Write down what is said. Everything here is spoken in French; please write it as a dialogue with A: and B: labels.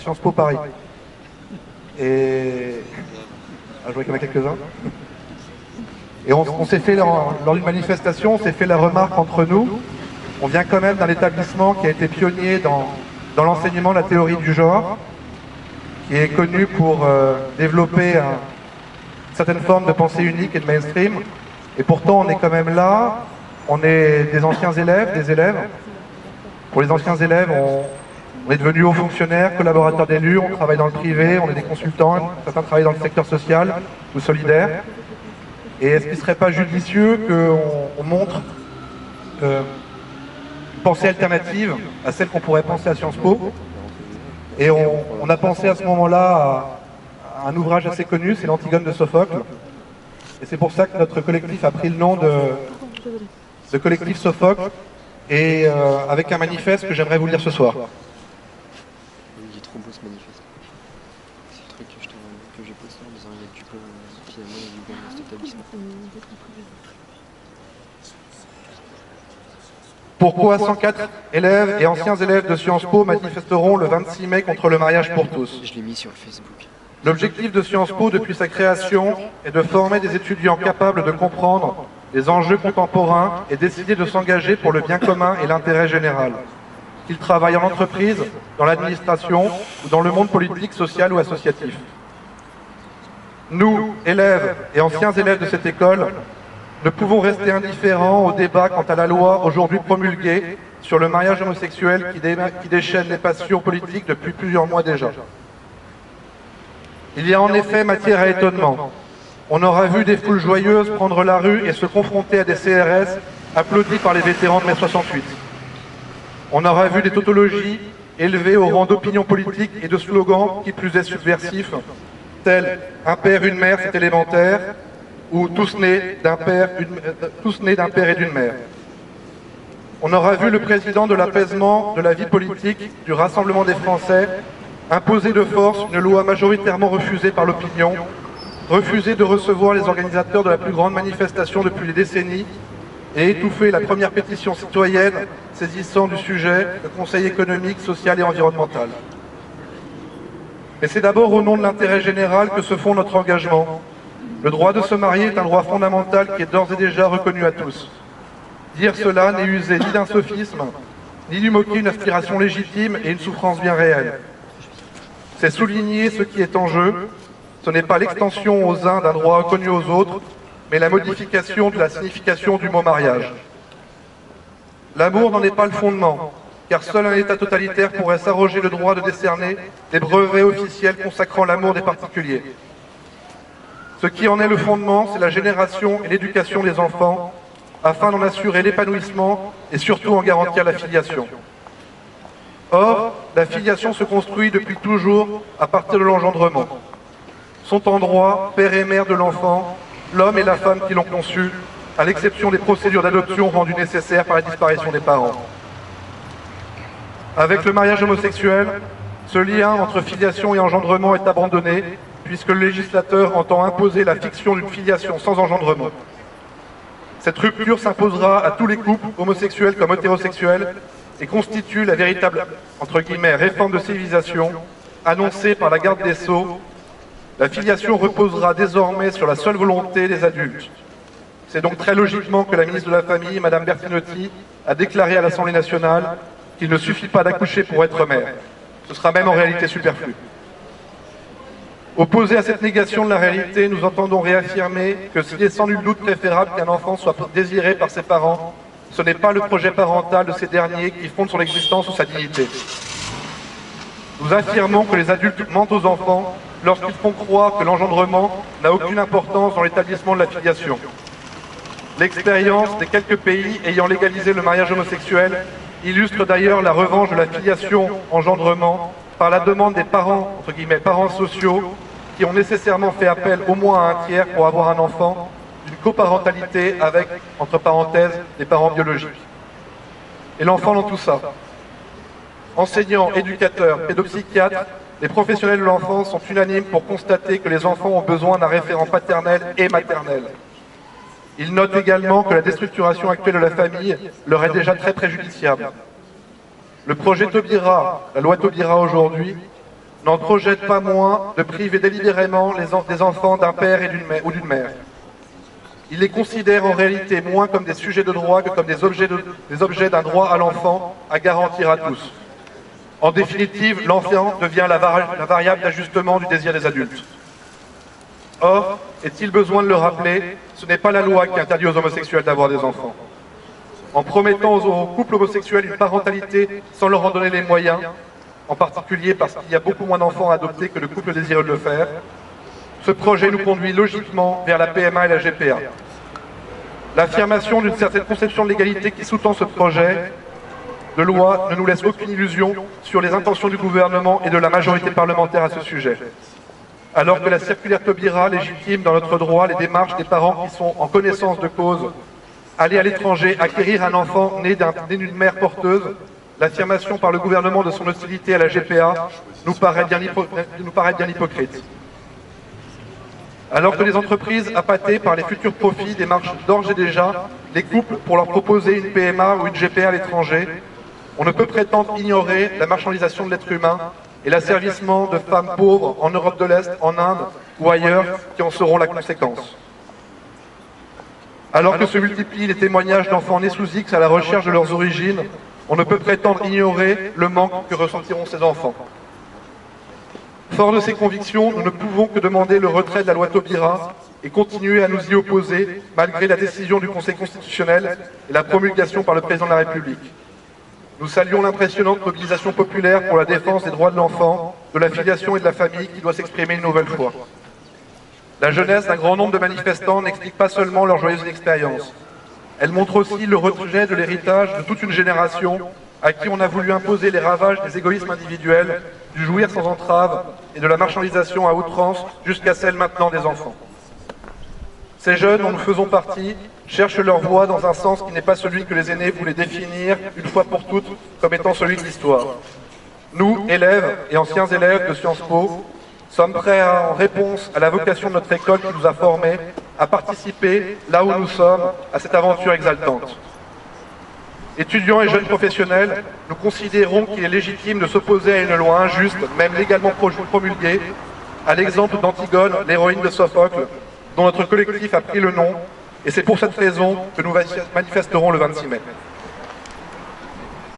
A: Sciences Po Paris. Et je vois qu'il y en a quelques-uns. Et on s'est fait, lors d'une manifestation, on s'est fait la remarque entre nous. On vient quand même d'un établissement qui a été pionnier dans l'enseignement de la théorie du genre, qui est connu pour développer une certaine forme de pensée unique et de mainstream. Et pourtant, on est quand même là. On est des anciens élèves, des élèves. Pour les anciens élèves, on est devenus hauts fonctionnaires, collaborateurs d'élus, on travaille dans le privé, on est des consultants, certains travaillent dans le secteur social ou solidaire. Et est-ce qu'il ne serait pas judicieux qu'on montre une pensée alternative à celle qu'on pourrait penser à Sciences Po? Et on a pensé à ce moment-là à un ouvrage assez connu, c'est l'Antigone de Sophocle. Et c'est pour ça que notre collectif a pris le nom de collectif Sophocle, et avec un manifeste que j'aimerais vous lire ce soir.
B: Il est trop beau ce manifeste. C'est le truc que j'ai posté en disant il y a du peu finalement il y a du bien dans cet établissement.
A: Pourquoi 104 élèves et anciens élèves de Sciences Po manifesteront le 26 mai contre le mariage pour tous?
B: Je l'ai mis sur le Facebook.
A: L'objectif de Sciences Po depuis sa création est de former des étudiants capables de comprendre les enjeux contemporains et décider de s'engager pour le bien commun et l'intérêt général. Qu'ils travaillent en entreprise, dans l'administration ou dans le monde politique, social ou associatif. Nous, élèves et anciens élèves de cette école, ne pouvons rester indifférents au débat quant à la loi aujourd'hui promulguée sur le mariage homosexuel qui déchaîne les passions politiques depuis plusieurs mois déjà. Il y a en effet matière à étonnement. On aura vu des foules joyeuses prendre la rue et se confronter à des CRS applaudis par les vétérans de mai 68. On aura vu des tautologies élevées au rang d'opinion politique et de slogans qui plus est subversifs, tels « un père, une mère, c'est élémentaire » ou « tous nés d'un père et d'une mère ». On aura vu le président de l'apaisement de la vie politique du Rassemblement des Français imposer de force une loi majoritairement refusée par l'opinion, refuser de recevoir les organisateurs de la plus grande manifestation depuis des décennies et étouffer la première pétition citoyenne saisissant du sujet le Conseil économique, social et environnemental. Mais c'est d'abord au nom de l'intérêt général que se fonde notre engagement. Le droit de se marier est un droit fondamental qui est d'ores et déjà reconnu à tous. Dire cela n'est user ni d'un sophisme, ni lui moquer une aspiration légitime et une souffrance bien réelle. C'est souligner ce qui est en jeu. Ce n'est pas l'extension aux uns d'un droit reconnu aux autres, mais la modification de la signification du mot mariage. L'amour n'en est pas le fondement, car seul un État totalitaire pourrait s'arroger le droit de décerner des brevets officiels consacrant l'amour des particuliers. Ce qui en est le fondement, c'est la génération et l'éducation des enfants, afin d'en assurer l'épanouissement et surtout en garantir la filiation. Or, la filiation se construit depuis toujours à partir de l'engendrement. Sont en droit, père et mère de l'enfant, l'homme et la femme qui l'ont conçu, à l'exception des procédures d'adoption rendues nécessaires par la disparition des parents. Avec le mariage homosexuel, ce lien entre filiation et engendrement est abandonné, puisque le législateur entend imposer la fiction d'une filiation sans engendrement. Cette rupture s'imposera à tous les couples, homosexuels comme hétérosexuels, et constitue la véritable, entre guillemets, réforme de civilisation, annoncée par la garde des Sceaux. La filiation reposera désormais sur la seule volonté des adultes. C'est donc très logiquement que la ministre de la Famille, Mme Bertinotti, a déclaré à l'Assemblée nationale qu'il ne suffit pas d'accoucher pour être mère. Ce sera même en réalité superflu. Opposés à cette négation de la réalité, nous entendons réaffirmer que s'il est sans nul doute préférable qu'un enfant soit désiré par ses parents, ce n'est pas le projet parental de ces derniers qui fonde son existence ou sa dignité. Nous affirmons que les adultes mentent aux enfants lorsqu'ils font croire que l'engendrement n'a aucune importance dans l'établissement de la filiation. L'expérience des quelques pays ayant légalisé le mariage homosexuel illustre d'ailleurs la revanche de la filiation-engendrement par la demande des parents, entre guillemets, parents sociaux, qui ont nécessairement fait appel au moins à un tiers pour avoir un enfant, d'une coparentalité avec, entre parenthèses, des parents biologiques. Et l'enfant dans tout ça. Enseignants, éducateurs, pédopsychiatres, les professionnels de l'enfance sont unanimes pour constater que les enfants ont besoin d'un référent paternel et maternel. Ils notent également que la déstructuration actuelle de la famille leur est déjà très préjudiciable. Le projet Taubira, la loi Taubira aujourd'hui, n'en projette pas moins de priver délibérément des enfants d'un père ou d'une mère. Il les considère en réalité moins comme des sujets de droit que comme des objets d'un droit à l'enfant à garantir à tous. En définitive, l'enfant devient la variable d'ajustement du désir des adultes. Or, est-il besoin de le rappeler, ce n'est pas la loi qui interdit aux homosexuels d'avoir des enfants. En promettant aux couples homosexuels une parentalité sans leur en donner les moyens, en particulier parce qu'il y a beaucoup moins d'enfants à adopter que de couples désireux de le faire, ce projet nous conduit logiquement vers la PMA et la GPA. L'affirmation d'une certaine conception de l'égalité qui sous-tend ce projet de loi ne nous laisse aucune illusion sur les intentions du gouvernement et de la majorité parlementaire à ce sujet. Alors que la circulaire Taubira légitime dans notre droit les démarches des parents qui sont en connaissance de cause, aller à l'étranger, acquérir un enfant né d'une mère porteuse, l'affirmation par le gouvernement de son hostilité à la GPA nous paraît bien hypocrite. Alors que les entreprises appâtées par les futurs profits démarchent d'ores et déjà les couples pour leur proposer une PMA ou une GPA à l'étranger, on ne peut prétendre ignorer la marchandisation de l'être humain et l'asservissement de femmes pauvres en Europe de l'Est, en Inde ou ailleurs qui en seront la conséquence. Alors que se multiplient les témoignages d'enfants nés sous X à la recherche de leurs origines, on ne peut prétendre ignorer le manque que ressentiront ces enfants. Fort de ces convictions, nous ne pouvons que demander le retrait de la loi Taubira et continuer à nous y opposer, malgré la décision du Conseil constitutionnel et la promulgation par le Président de la République. Nous saluons l'impressionnante mobilisation populaire pour la défense des droits de l'enfant, de la filiation et de la famille qui doit s'exprimer une nouvelle fois. La jeunesse d'un grand nombre de manifestants n'explique pas seulement leur joyeuse expérience. Elle montre aussi le rejet de l'héritage de toute une génération à qui on a voulu imposer les ravages des égoïsmes individuels, du jouir sans entrave et de la marchandisation à outrance jusqu'à celle maintenant des enfants. Ces jeunes, dont nous faisons partie, cherchent leur voie dans un sens qui n'est pas celui que les aînés voulaient définir une fois pour toutes comme étant celui de l'histoire. Nous, élèves et anciens élèves de Sciences Po, sommes prêts en réponse à la vocation de notre école qui nous a formés, à participer, là où nous sommes, à cette aventure exaltante. Étudiants et jeunes professionnels, nous considérons qu'il est légitime de s'opposer à une loi injuste, même légalement promulguée, à l'exemple d'Antigone, l'héroïne de Sophocle, dont notre collectif a pris le nom, et c'est pour cette raison que nous manifesterons le 26 mai.